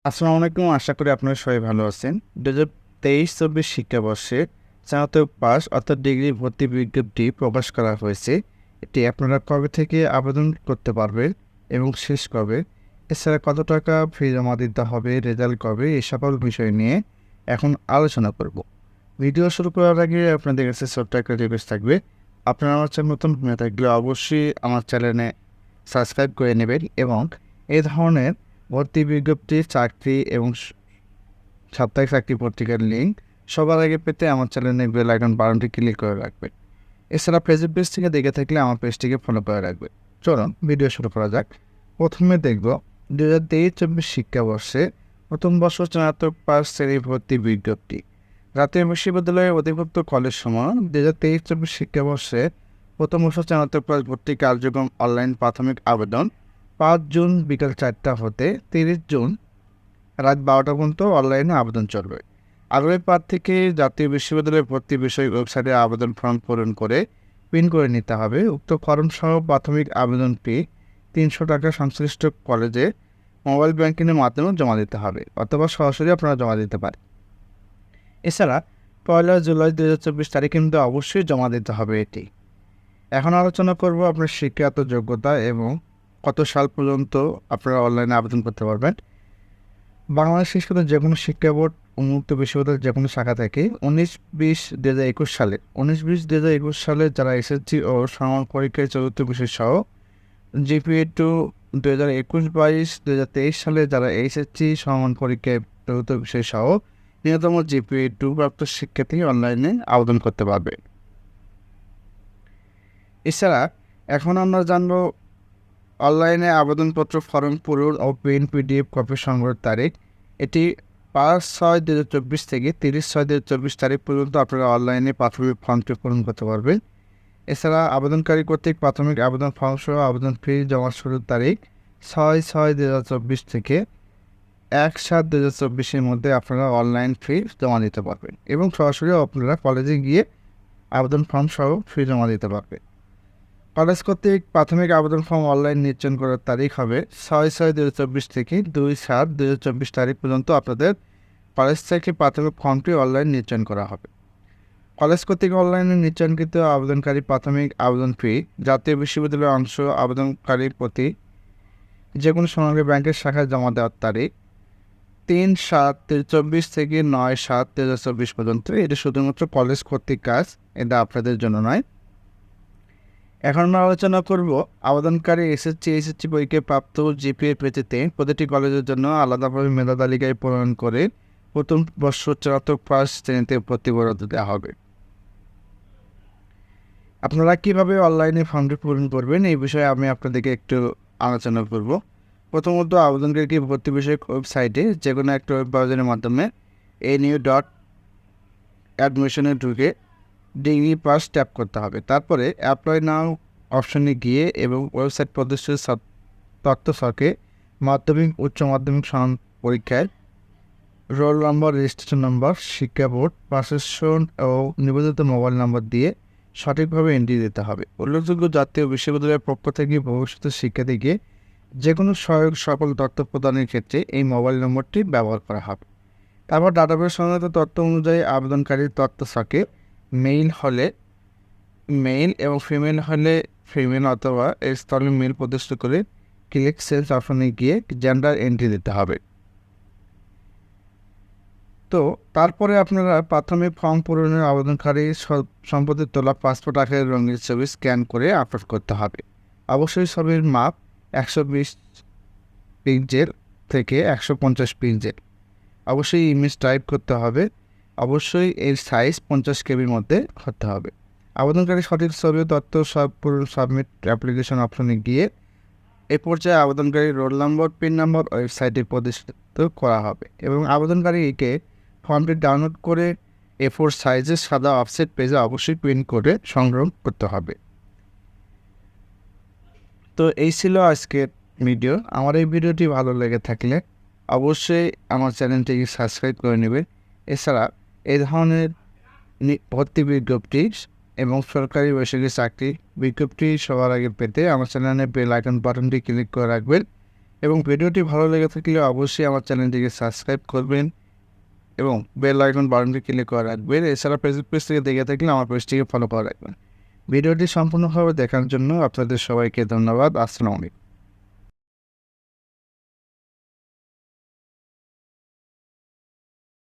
আসসালামু আলাইকুম। আশা করি আপনারা সবাই ভালো আছেন। ২০২৩-২৪ শিক্ষাবর্ষে স্নাতক পাস অর্থাৎ ডিগ্রি ভর্তি বিজ্ঞপ্তি প্রকাশ করা হয়েছে। এটি আপনারা কবে থেকে আবেদন করতে পারবেন এবং শেষ কবে? এছাড়া কত টাকা ফি জমা দিতে হবে, রেজাল্ট কবে? এই সকল বিষয় নিয়ে এখন আলোচনা করব। ভিডিও শুরু করার আগে আপনাদের কাছে ছোট্ট একটা রিকোয়েস্ট থাকবে। আপনারা আমার চ্যানেল নতুন হয়ে থাকলে অবশ্যই আমার চ্যানেলে সাবস্ক্রাইব করে নেবেন এবং এই ধরনের ভর্তি বিজ্ঞপ্তি, চাকরি এবং সাপ্তাহিক চাকরি পত্রিকার লিঙ্ক সবার আগে পেতে আমার চ্যানেলে বেল আইকন বাটনটি ক্লিক করে রাখবেন। এছাড়া ফেসবুক পেজ থেকে দেখে থাকলে আমার পেজটিকে ফলো করে রাখবেন। চলুন ভিডিও শুরু করা যাক। প্রথমে দেখব ২০২৩-২৪ শিক্ষাবর্ষে প্রথম বর্ষ স্নাতক পাস শ্রেণী ভর্তি বিজ্ঞপ্তি। জাতীয় বিশ্ববিদ্যালয়ের অধিভুক্ত কলেজ সমূহ ২০২৩-২৪ শিক্ষাবর্ষে প্রথম বর্ষ স্নাতক পাস ভর্তি কার্যক্রম অনলাইন প্রাথমিক আবেদন ৫ জুন বিকাল ৪টা হতে ৩০ জুন রাত ১২টা পর্যন্ত অনলাইনে আবেদন চলবে। আগ্রহী প্রার্থীকে জাতীয় বিশ্ববিদ্যালয়ের ভর্তি বিষয়ক ওয়েবসাইটে আবেদন ফর্ম পূরণ করে প্রিন্ট করে নিতে হবে। উক্ত ফর্ম সহ প্রাথমিক আবেদন ফি ৩০০ টাকা সংশ্লিষ্ট কলেজে মোবাইল ব্যাংকিংয়ের মাধ্যমে জমা দিতে হবে অথবা সরাসরি আপনারা জমা দিতে পারেন। এছাড়া ১লা জুলাই ২০২৪ তারিখে কিন্তু অবশ্যই জমা দিতে হবে এটি। এখন আলোচনা করব আপনার শিক্ষাগত যোগ্যতা এবং কত সাল পর্যন্ত আপনারা অনলাইনে আবেদন করতে পারবেন। বাংলাদেশ শিক্ষিত যে কোনো শিক্ষা বোর্ড উন্মুক্ত বিশ্ববিদ্যালয়ের যে কোনো শাখা থেকে ১৯-২০ সালে ১৯-২০ সালে যারা এসএসসি ও সমান পরীক্ষায় চতুর্থ বিষয় সহ জিপিএ টু ২০২১-২২ সালে যারা এইচএসসি সমান পরীক্ষায় চতুর্থ বিষয় সহ ন্যূনতম জিপিএ টু প্রাপ্ত শিক্ষার্থী অনলাইনে আবেদন করতে পারবে। এছাড়া এখন আমরা জানব অনলাইনে আবেদনপত্র ফর্ম পূরণ ও প্রিন্ট পিডিএফ কপি সংগ্রহের তারিখ। এটি ৫/৬/২০২৪ থেকে ৩০/৬/২০২৪ তারিখ পর্যন্ত আপনারা অনলাইনে প্রাথমিক ফর্মটি পূরণ করতে পারবেন। এছাড়া আবেদনকারী কর্তৃক প্রাথমিক আবেদন ফর্ম সহ আবেদন ফি জমা শুরুর তারিখ ৬/৬/২০২৪ থেকে ১/৭/২০২৪-এর মধ্যে আপনারা অনলাইন ফি জমা দিতে পারবেন এবং সরাসরি আপনারা কলেজে গিয়ে আবেদন ফর্ম সহ ফি জমা দিতে পারবেন। কলেজ কর্তৃক প্রাথমিক আবেদন ফর্ম অনলাইন নিশ্চয়ন করার তারিখ হবে ৬/৬/২০২৪ থেকে ২/৭/২০২৪ তারিখ পর্যন্ত আপনাদের কলেজ থেকে প্রাথমিক ফর্মটি অনলাইন নিশ্চয়ন করা হবে। কলেজ কর্তৃক অনলাইনে নিশ্চয়নকৃত আবেদনকারী প্রাথমিক আবেদন ফি জাতীয় বিশ্ববিদ্যালয়ের অংশ আবেদনকারীর প্রতি যে কোনো সোনালী ব্যাংকের শাখায় জমা দেওয়ার তারিখ ৩/৭/২০২৪ থেকে ৯/৭/২০২৪ পর্যন্ত। এটা শুধুমাত্র কলেজ কর্তৃক কাজ, এটা আপনাদের জন্য নয়। এখন আমরা আলোচনা করব আবেদনকারী এইচএসসি পরীক্ষায় প্রাপ্ত জিপিএ পেতে প্রতিটি কলেজের জন্য আলাদাভাবে মেধা তালিকায় প্রণয়ন করে প্রথম বর্ষ স্নাতক পাস শ্রেণীতে ভর্তি বরাদ্দ দেওয়া হবে। আপনারা কীভাবে অনলাইনে ফর্মটি পূরণ করবেন এই বিষয়ে আমি আপনাদেরকে একটু আলোচনা করব। প্রথমত আবেদনকারীকে ভর্তি বিষয়ক ওয়েবসাইটে যে কোনো একটা ওয়েব ব্রাউজারের মাধ্যমে NU.admission-এ ঢুকে ডিগ্রি পাস ট্যাপ করতে হবে। তারপরে অ্যাপ্লাই নাও অপশনে গিয়ে এবং ওয়েবসাইট প্রদর্শিত তথ্য ছকে মাধ্যমিক, উচ্চ মাধ্যমিক সমান পরীক্ষায় রোল নম্বর, রেজিস্ট্রেশন নম্বর, শিক্ষা বোর্ড, পাসের সন ও নিবন্ধিত মোবাইল নম্বর দিয়ে সঠিকভাবে এন্ট্রি দিতে হবে। উল্লেখযোগ্য জাতীয় বিশ্ববিদ্যালয়ের পক্ষ থেকে ভবিষ্যতের শিক্ষার্থীকে যে কোনো সহায়ক সকল তথ্য প্রদানের ক্ষেত্রে এই মোবাইল নম্বরটি ব্যবহার করা হবে। তারপর ডাটাবেস সংক্রান্ত তথ্য অনুযায়ী আবেদনকারীর তথ্য ছকে মেইল হলে মেইল এবং ফিমেল হলে ফিমেল অথবা এর স্থলে মেল প্রদর্শিত করে ক্লিক সেলস অপশনে গিয়ে জেন্ডার এন্ট্রি দিতে হবে। তো তারপরে আপনারা প্রাথমিক ফর্ম পূরণের আবেদনকারী সম্পত্তি তোলা পাসপোর্ট আকারের রঙিন ছবি স্ক্যান করে আপলোড করতে হবে। অবশ্যই ছবির মাপ ১২০ পিক্সেল থেকে ১৫০ পিক্সেল। অবশ্যই ইমেজ টাইপ করতে হবে। অবশ্যই এর সাইজ 50 কেবির মধ্যে হতে হবে। আবেদনকারী সঠিক ছবি তথ্য সাবমিট অ্যাপ্লিকেশন অপশনে গিয়ে এ পর্যায়ে আবেদনকারী রোল নম্বর, পিন নম্বর ওয়েবসাইটে প্রদর্শিত করা হবে এবং আবেদনকারীকে ফর্মটি ডাউনলোড করে A4 সাইজের সাদা অফসেট পেজে অবশ্যই প্রিন্ট করে সংগ্রহ করতে হবে। তো এই ছিল আজকের ভিডিও। আমার এই ভিডিওটি ভালো লেগে থাকলে অবশ্যই আমার চ্যানেলটিকে সাবস্ক্রাইব করে নেবেন। এছাড়া এই ধরনের ভর্তি বিজ্ঞপ্তি এবং সরকারি বেসরকারি চাকরি বিজ্ঞপ্তি সবার আগে পেতে আমার চ্যানেলে বেল আইকন বাটনটি ক্লিক করে রাখবেন এবং ভিডিওটি ভালো লেগে থাকলে অবশ্যই আমার চ্যানেলটিকে সাবস্ক্রাইব করবেন এবং বেল আইকন বাটনটি ক্লিক করে রাখবেন। এছাড়া ফেসবুক পেজ থেকে দেখে থাকলে আমার পেজটিকে ফলো করে রাখবেন। ভিডিওটি সম্পূর্ণভাবে দেখার জন্য আপনাদের সবাইকে ধন্যবাদ। আসসালামু আলাইকুম।